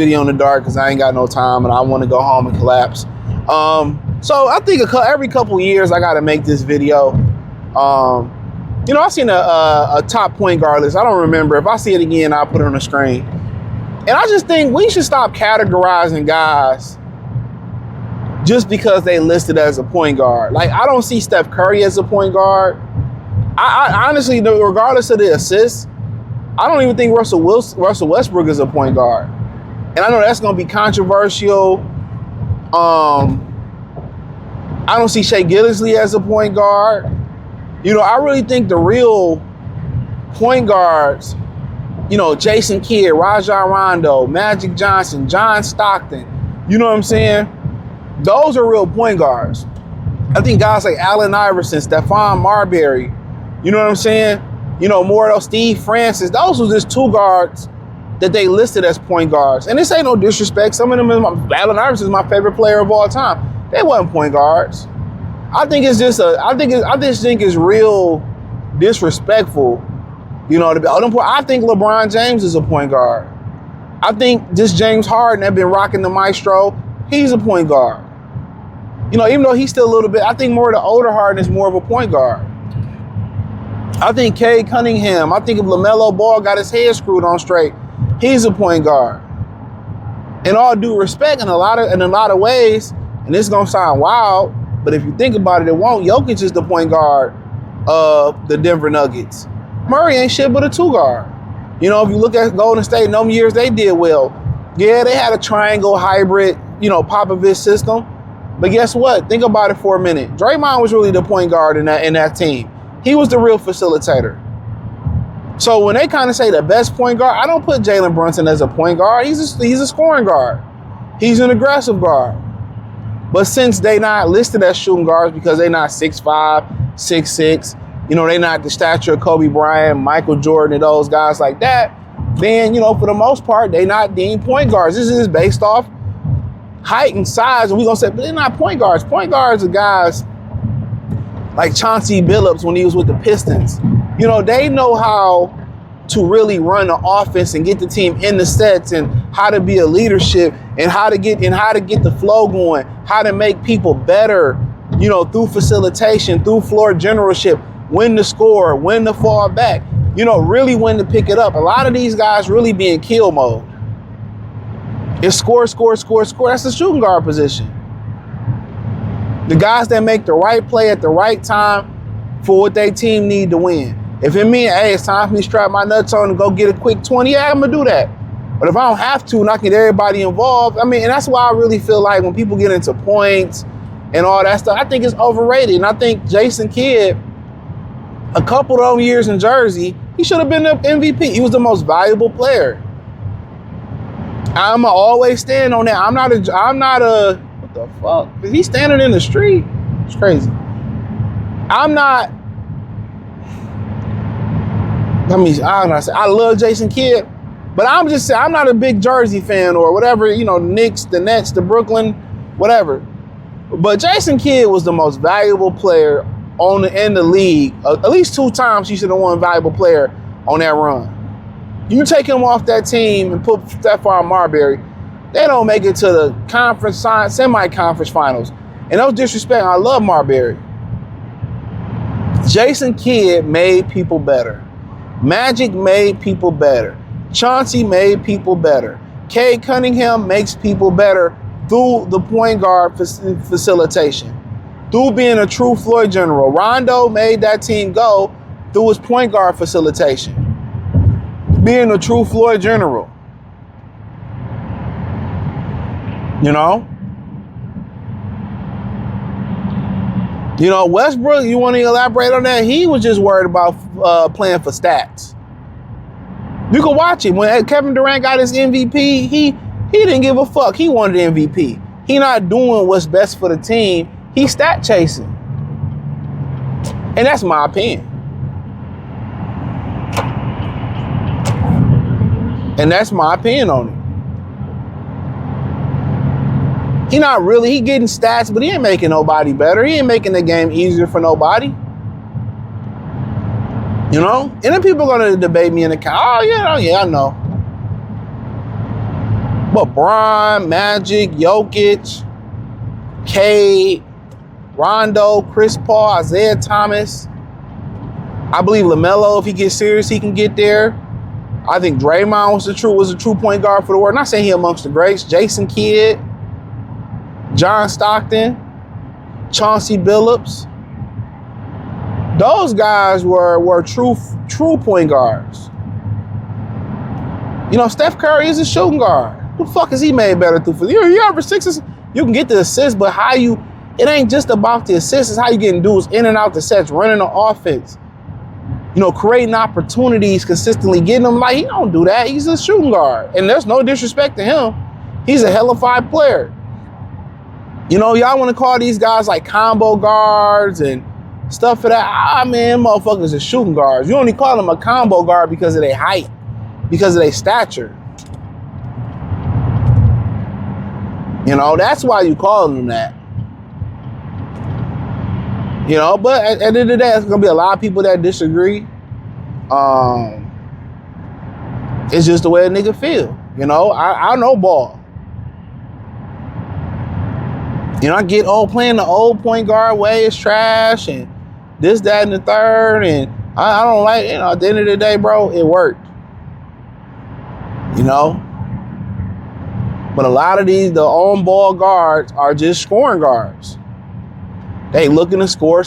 video in the dark because I ain't got no time and I want to go home and collapse. So I think every couple years I got to make this video. You know, I've seen a top point guard list. I don't remember. If I see it again, I'll put it on the screen. And I just think we should stop categorizing guys just because they listed as a point guard. Like, I don't see Steph Curry as a point guard. I honestly, regardless of the assists, I don't even think Russell Westbrook is a point guard. And I know that's going to be controversial. I don't see Shai Gilgeous-Alexander as a point guard. You know, I really think the real point guards, you know, Jason Kidd, Rajon Rondo, Magic Johnson, John Stockton, you know what I'm saying? Those are real point guards. I think guys like Allen Iverson, Stephon Marbury, you know what I'm saying? You know, Mordo, Steve Francis, those were just two guards that they listed as point guards. And this ain't no disrespect. Some of them, Allen Iverson is my favorite player of all time. They wasn't point guards. I think it's just I just think it's real disrespectful, you know, to be. I think LeBron James is a point guard. I think just James Harden that been rocking the maestro, he's a point guard. You know, even though he's still a little bit, I think more of the older Harden is more of a point guard. I think Cade Cunningham, I think if LaMelo Ball got his head screwed on straight, he's a point guard. In all due respect, in a lot of ways, and this is gonna sound wild, but if you think about it, it won't. Jokic is the point guard of the Denver Nuggets. Murray ain't shit but a two guard. You know, if you look at Golden State, in them years they did well. Yeah, they had a triangle hybrid, you know, Popovich system. But guess what? Think about it for a minute. Draymond was really the point guard in that team. He was the real facilitator. So when they kind of say the best point guard, I don't put Jalen Brunson as a point guard. He's a scoring guard. He's an aggressive guard. But since they not listed as shooting guards because they not 6'5", 6'6", you know, they not the stature of Kobe Bryant, Michael Jordan, and those guys like that, then, you know, for the most part, they not deemed point guards. This is based off height and size, and we're going to say, but they're not point guards. Point guards are guys like Chauncey Billups when he was with the Pistons. You know, they know how to really run the offense and get the team in the sets and how to be a leadership and how to get the flow going, how to make people better, you know, through facilitation, through floor generalship, when to score, when to fall back, you know, really when to pick it up. A lot of these guys really be in kill mode. It's score, score, score, score. That's the shooting guard position. The guys that make the right play at the right time for what their team need to win. If it means, hey, it's time for me to strap my nuts on and go get a quick 20, yeah, I'm going to do that. But if I don't have to and I can get everybody involved, I mean, and that's why I really feel like when people get into points and all that stuff, I think it's overrated. And I think Jason Kidd, a couple of those years in Jersey, he should have been the MVP. He was the most valuable player. I'm always stand on that. I'm not a, what the fuck? Is he standing in the street? It's crazy. I love Jason Kidd, but I'm just saying, I'm not a big Jersey fan or whatever, you know, Knicks, the Nets, the Brooklyn, whatever. But Jason Kidd was the most valuable player in the league. At least 2 times he should have won valuable player on that run. You take him off that team and put Stephon Marbury, they don't make it to the semi-conference finals. And no disrespect, I love Marbury. Jason Kidd made people better. Magic made people better. Chauncey made people better. Cade Cunningham makes people better through the point guard facilitation, through being a true floor general. Rondo made that team go through his point guard facilitation, being a true floor general. You know? You know, Westbrook, you want to elaborate on that? He was just worried about playing for stats. You can watch it. When Kevin Durant got his MVP, he didn't give a fuck. He wanted the MVP. He not doing what's best for the team. He stat chasing. And that's my opinion. And that's my opinion on it. He getting stats, but he ain't making nobody better. He ain't making the game easier for nobody. You know? And then people are going to debate me in the car. Oh, yeah, I know. But Bron, Magic, Jokic, Cade, Rondo, Chris Paul, Isaiah Thomas. I believe LaMelo, if he gets serious, he can get there. I think Draymond was a true point guard for the world. Not saying he amongst the greats. Jason Kidd, John Stockton, Chauncey Billups. Those guys were true point guards. You know, Steph Curry is a shooting guard. Who the fuck is he made better through? You average sixes, you can get the assists, but it ain't just about the assists, it's how you getting dudes in and out the sets, running the offense. You know, creating opportunities consistently, getting them. Like, he don't do that. He's a shooting guard. And there's no disrespect to him. He's a hellified player. You know, y'all want to call these guys like combo guards and stuff for that. Man, motherfuckers are shooting guards. You only call them a combo guard because of their height, because of their stature. You know, that's why you call them that. You know, but at the end of the day, there's going to be a lot of people that disagree. It's just the way a nigga feel. You know, I know ball. You know, I get playing the old point guard way is trash and this, that, and the third. And I don't like, you know, at the end of the day, bro, it worked. You know? But a lot of the on-ball guards are just scoring guards. They looking to score.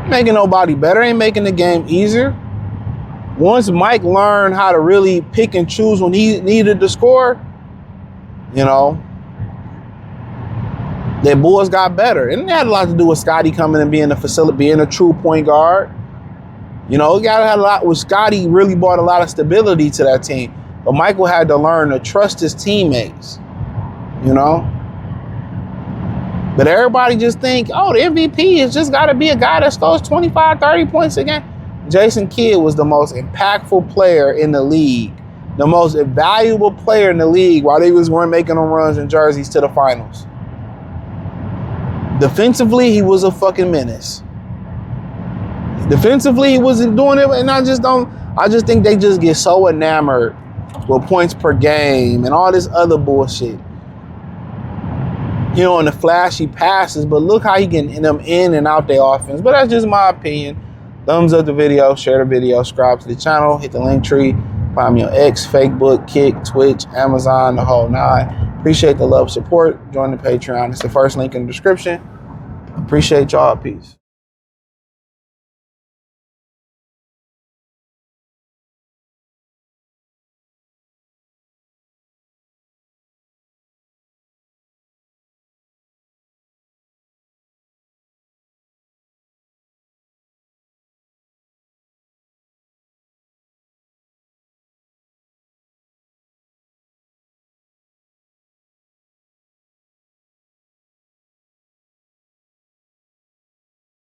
Making nobody better, ain't making the game easier. Once Mike learned how to really pick and choose when he needed to score, you know, their boys got better. And it had a lot to do with Scottie coming and being a true point guard. You know, it had a lot with Scottie really brought a lot of stability to that team. But Michael had to learn to trust his teammates, you know? But everybody just think, oh, the MVP has just got to be a guy that scores 25, 30 points a game. Jason Kidd was the most impactful player in the league, the most valuable player in the league while they weren't making them runs in jerseys to the finals. Defensively, he was a fucking menace. Defensively, he wasn't doing it, and I just think they just get so enamored with points per game and all this other bullshit. You know, and the flashy passes, but look how he getting them in and out their offense. But that's just my opinion. Thumbs up the video, share the video, subscribe to the channel, hit the link tree, find me on X, Facebook, Kick, Twitch, Amazon, the whole nine. Appreciate the love, support. Join the Patreon. It's the first link in the description. Appreciate y'all. Peace.